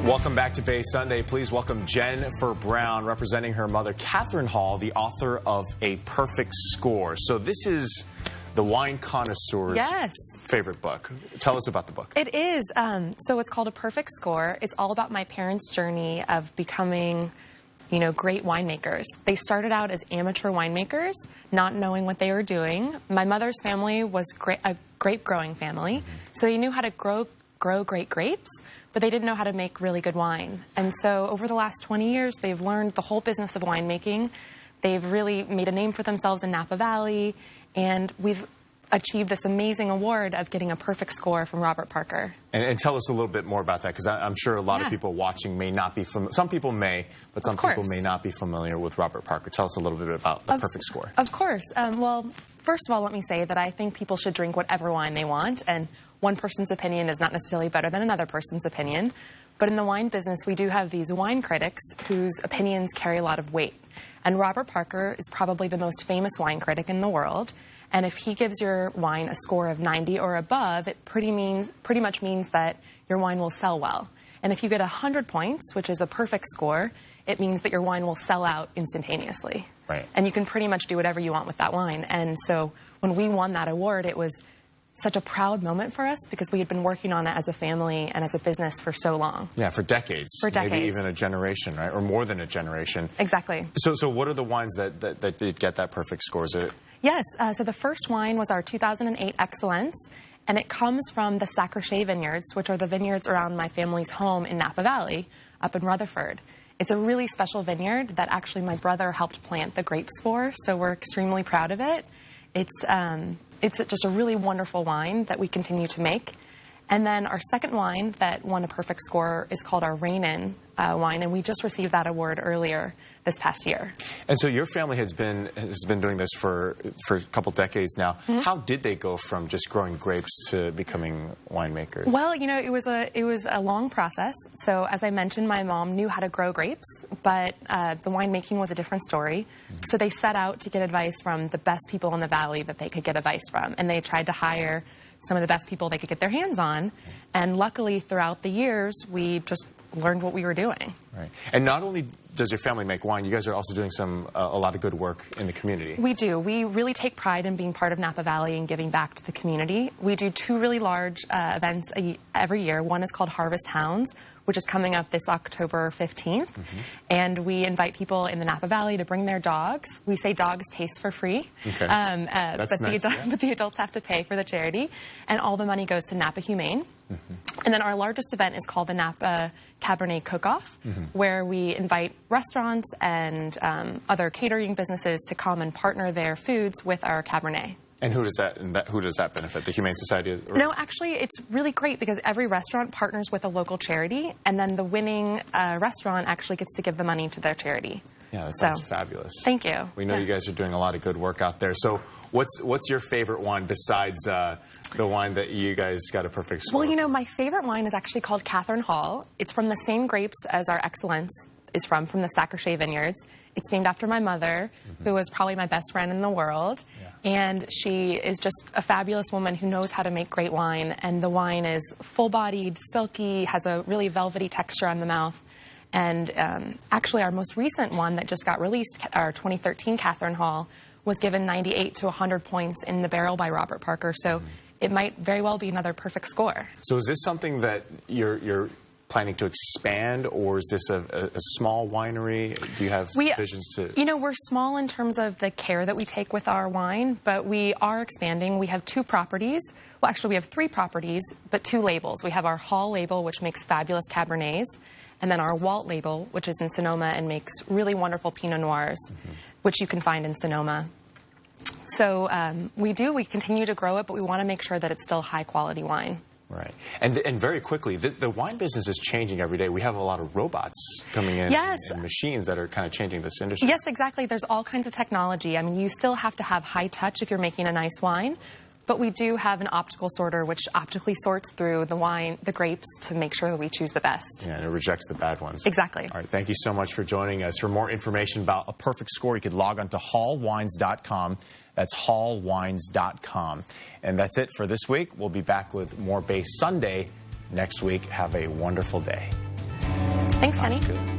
Welcome back to Bay Sunday. Please welcome Jennifer Brown, representing her mother, Catherine Hall, the author of A Perfect Score. So this is the wine connoisseur's favorite book. Tell us about the book. It is. So it's called A Perfect Score. It's all about my parents' journey of becoming, great winemakers. They started out as amateur winemakers, not knowing what they were doing. My mother's family was a grape growing family, so they knew how to grow great grapes, but they didn't know how to make really good wine. And so over the last 20 years, they've learned the whole business of winemaking. They've really made a name for themselves in Napa Valley, and we've achieved this amazing award of getting a perfect score from Robert Parker. And tell us a little bit more about that, because I'm sure a lot of people watching may not be familiar. Some people may, but some people may not be familiar with Robert Parker. Tell us a little bit about the perfect score. Of course. Well, first of all, let me say that I think people should drink whatever wine they want, and one person's opinion is not necessarily better than another person's opinion. But in the wine business, we do have these wine critics whose opinions carry a lot of weight. And Robert Parker is probably the most famous wine critic in the world. And if he gives your wine a score of 90 or above, it pretty much means that your wine will sell well. And if you get 100 points, which is a perfect score, it means that your wine will sell out instantaneously. Right. And you can pretty much do whatever you want with that wine. And so when we won that award, it was such a proud moment for us, because we had been working on it as a family and as a business for so long. Yeah, for decades. For decades. Maybe even a generation, right? Or more than a generation. Exactly. So what are the wines that did get that perfect score? Is it? Yes. So the first wine was our 2008 Excellence, and it comes from the Sacre vineyards, which are the vineyards around my family's home in Napa Valley, up in Rutherford. It's a really special vineyard that actually my brother helped plant the grapes for, so we're extremely proud of it. It's just a really wonderful wine that we continue to make. And then our second wine that won a perfect score is called our Rain-In wine, and we just received that award earlier this past year. And so your family has been doing this for a couple decades now. Mm-hmm. How did they go from just growing grapes to becoming winemakers? Well, it was a long process. So as I mentioned, my mom knew how to grow grapes, but the winemaking was a different story. Mm-hmm. So they set out to get advice from the best people in the valley that they could get advice from, and they tried to hire some of the best people they could get their hands on. And luckily, throughout the years, we just learned what we were doing. Right. And not only does your family make wine, you guys are also doing a lot of good work in the community. We do. We really take pride in being part of Napa Valley and giving back to the community. We do two really large events every year. One is called Harvest Hounds, which is coming up this October 15th. Mm-hmm. And we invite people in the Napa Valley to bring their dogs. We say dogs taste for free. Okay. That's nice, but the adults have to pay for the charity. And all the money goes to Napa Humane. Mm-hmm. And then our largest event is called the Napa Cabernet Cook-Off, mm-hmm. where we invite restaurants and other catering businesses to come and partner their foods with our Cabernet. And who does that benefit? The Humane Society? Or? No, actually, it's really great because every restaurant partners with a local charity, and then the winning restaurant actually gets to give the money to their charity. Yeah, that sounds fabulous. Thank you. We know you guys are doing a lot of good work out there. So what's your favorite wine besides the wine that you guys got a perfect score? Well, my favorite wine is actually called Catherine Hall. It's from the same grapes as our Excellence is from the Sacre vineyards. It's named after my mother, mm-hmm. who was probably my best friend in the world. Yeah. And she is just a fabulous woman who knows how to make great wine. And the wine is full-bodied, silky, has a really velvety texture on the mouth. And actually, our most recent one that just got released, our 2013 Catherine Hall, was given 98 to 100 points in the barrel by Robert Parker. So it might very well be another perfect score. So is this something that you're planning to expand, or is this a small winery? Do you have visions to... we're small in terms of the care that we take with our wine, but we are expanding. We have two properties. Well, actually, we have three properties, but two labels. We have our Hall label, which makes fabulous Cabernets, and then our Walt label, which is in Sonoma and makes really wonderful Pinot Noirs, mm-hmm. which you can find in Sonoma. So we continue to grow it, but we want to make sure that it's still high-quality wine. Right. And very quickly, the wine business is changing every day. We have a lot of robots coming in and machines that are kind of changing this industry. Yes, exactly. There's all kinds of technology. I mean, you still have to have high touch if you're making a nice wine, but we do have an optical sorter which optically sorts through the grapes to make sure that we choose the best. Yeah, and it rejects the bad ones. Exactly. All right, thank you so much for joining us. For more information about A Perfect Score, you could log on to hallwines.com. That's hallwines.com. And that's it for this week. We'll be back with more Bay Sunday next week. Have a wonderful day. Thanks, Kenny. Good.